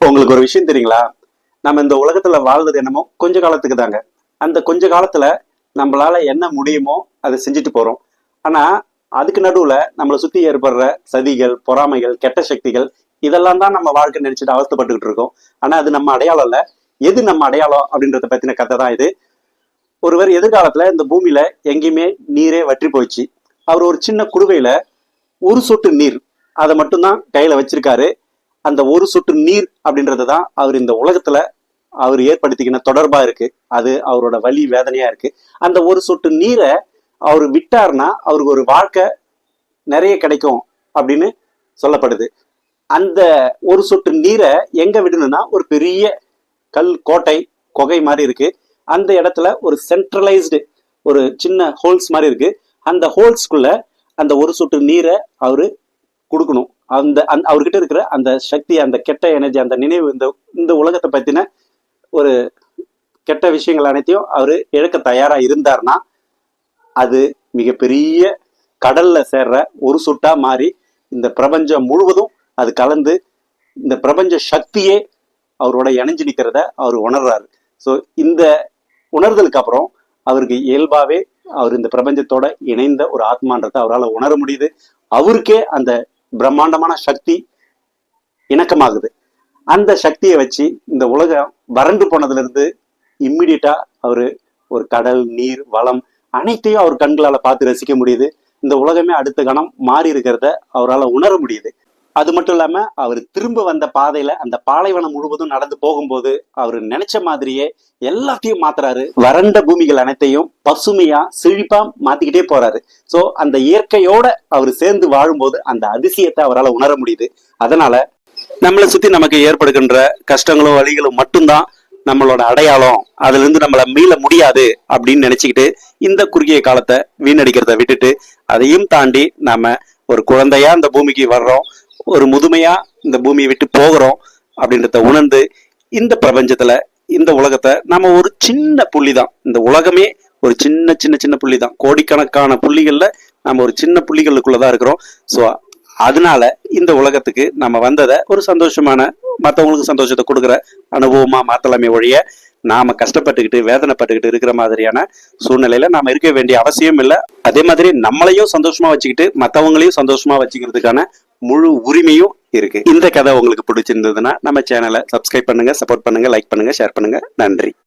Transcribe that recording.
உங்களுக்கு ஒரு விஷயம் தெரியுங்களா? நம்ம இந்த உலகத்துல வாழ்றது என்னமோ கொஞ்ச காலத்துக்கு தாங்க. அந்த கொஞ்ச காலத்துல நம்மளால என்ன முடியுமோ அதை செஞ்சுட்டு போறோம். ஆனா அதுக்கு நடுவுல நம்மளை சுத்தி ஏற்படுற சதிகள், பொறாமைகள், கெட்ட சக்திகள் இதெல்லாம் தான் நம்ம வாழ்க்கை நினைச்சிட்டு அவஸ்தைப்பட்டுக்கிட்டு இருக்கோம். ஆனா அது நம்ம அடையாளம் இல்ல. எது நம்ம அடையாளம் அப்படின்றத பத்தின கதை தான் இது. ஒருவர் எதிர்காலத்துல இந்த பூமியில எங்கேயுமே நீரே வற்றி போயிடுச்சு. அவர் ஒரு சின்ன குடுவையில ஒரு சொட்டு நீர் அதை மட்டும்தான் கையில வச்சிருக்காரு. அந்த ஒரு சொட்டு நீர் அப்படின்றது தான் அவர் இந்த உலகத்துல அவர் ஏற்படுத்திக்கின தொடர்பா இருக்கு. அது அவரோட வலி வேதனையா இருக்கு. அந்த ஒரு சொட்டு நீரை அவர் விட்டார்னா அவருக்கு ஒரு வாழ்க்கை நிறைய கிடைக்கும் அப்படின்னு சொல்லப்படுது. அந்த ஒரு சொட்டு நீரை எங்க விடணும்னா ஒரு பெரிய கல் கோட்டை குகை மாதிரி இருக்கு. அந்த இடத்துல ஒரு சென்ட்ரலைஸ்டு ஒரு சின்ன ஹோல்ஸ் மாதிரி இருக்கு. அந்த ஹோல்ஸ்குள்ள அந்த ஒரு சொட்டு நீரை அவரு கொடுக்கணும். அந்த அவர்கிட்ட இருக்கிற அந்த சக்தி, அந்த கெட்ட எனர்ஜி, அந்த நினைவு, இந்த உலகத்தை பத்தின ஒரு கெட்ட விஷயங்கள் அனைத்தையும் அவரு இழக்க தயாரா இருந்தார்னா அது மிகப்பெரிய கடல்ல சேர்ற ஒரு சொட்டா மாறி இந்த பிரபஞ்சம் முழுவதும் அது கலந்து இந்த பிரபஞ்ச சக்தியே அவரோட இணைஞ்சு நிற்கிறத அவர் உணர்றாரு. ஸோ இந்த உணர்தலுக்கு அப்புறம் அவருக்கு இயல்பாவே அவர் இந்த பிரபஞ்சத்தோட இணைந்த ஒரு ஆத்மான்றதை அவரால் உணர முடியுது. அவருக்கே அந்த பிரம்மாண்டமான சக்தி இணக்கமாகுது. அந்த சக்தியை வச்சு இந்த உலகம் வறண்டு போனதுல இருந்து இம்மிடியட்டா அவரு ஒரு கடல், நீர், வளம் அனைத்தையும் அவர் கண்களால பார்த்து ரசிக்க முடியுது. இந்த உலகமே அடுத்த கணம் மாறி இருக்கிறத அவரால் உணர முடியுது. அது மட்டும் இல்லாம அவர் திரும்ப வந்த பாதையில அந்த பாலைவனம் முழுவதும் நடந்து போகும்போது அவர் நினைச்ச மாதிரியே எல்லாத்தையும் மாத்துறாரு. வறண்ட பூமிகள் அனைத்தையும் பசுமையா செழிப்பா மாத்திக்கிட்டே போறாரு. சோ அந்த இயற்கையோட அவர் சேர்ந்து வாழும்போது அந்த அதிசயத்தை அவரால் உணர முடியுது. அதனால நம்மளை சுத்தி நமக்கு ஏற்படுகின்ற கஷ்டங்களும் வழிகளும் மட்டும்தான் நம்மளோட அடையாளம், அதுல இருந்து நம்மள மீள முடியாது அப்படின்னு நினைச்சுக்கிட்டு இந்த குறுகிய காலத்தை வீணடிக்கிறத விட்டுட்டு அதையும் தாண்டி நாம ஒரு குழந்தையா இந்த பூமிக்கு வர்றோம், ஒரு முதுமையா இந்த பூமியை விட்டு போகிறோம் அப்படின்றத உணர்ந்து இந்த பிரபஞ்சத்துல இந்த உலகத்தை நம்ம ஒரு சின்ன புள்ளி தான். இந்த உலகமே ஒரு சின்ன சின்ன சின்ன புள்ளி தான். கோடிக்கணக்கான புள்ளிகள்ல நம்ம ஒரு சின்ன புள்ளிகளுக்குள்ளதான் இருக்கிறோம். ஸோ அதனால இந்த உலகத்துக்கு நம்ம வந்ததை ஒரு சந்தோஷமான, மற்றவங்களுக்கு சந்தோஷத்தை கொடுக்குற அனுபவமா மாத்தலாமே ஒழிய நாம கஷ்டப்பட்டுக்கிட்டு வேதனைப்பட்டுக்கிட்டு இருக்கிற மாதிரியான சூழ்நிலையில நாம இருக்க வேண்டிய அவசியம் இல்லை. அதே மாதிரி நம்மளையும் சந்தோஷமா வச்சுக்கிட்டு மற்றவங்களையும் சந்தோஷமா வச்சுக்கிறதுக்கான முழு உரிமையும் இருக்கு. இந்த கதை உங்களுக்கு பிடிச்சிருந்ததுன்னா நம்ம சேனலை சப்ஸ்கிரைப் பண்ணுங்க, சப்போர்ட் பண்ணுங்க, லைக் பண்ணுங்க, ஷேர் பண்ணுங்க. நன்றி.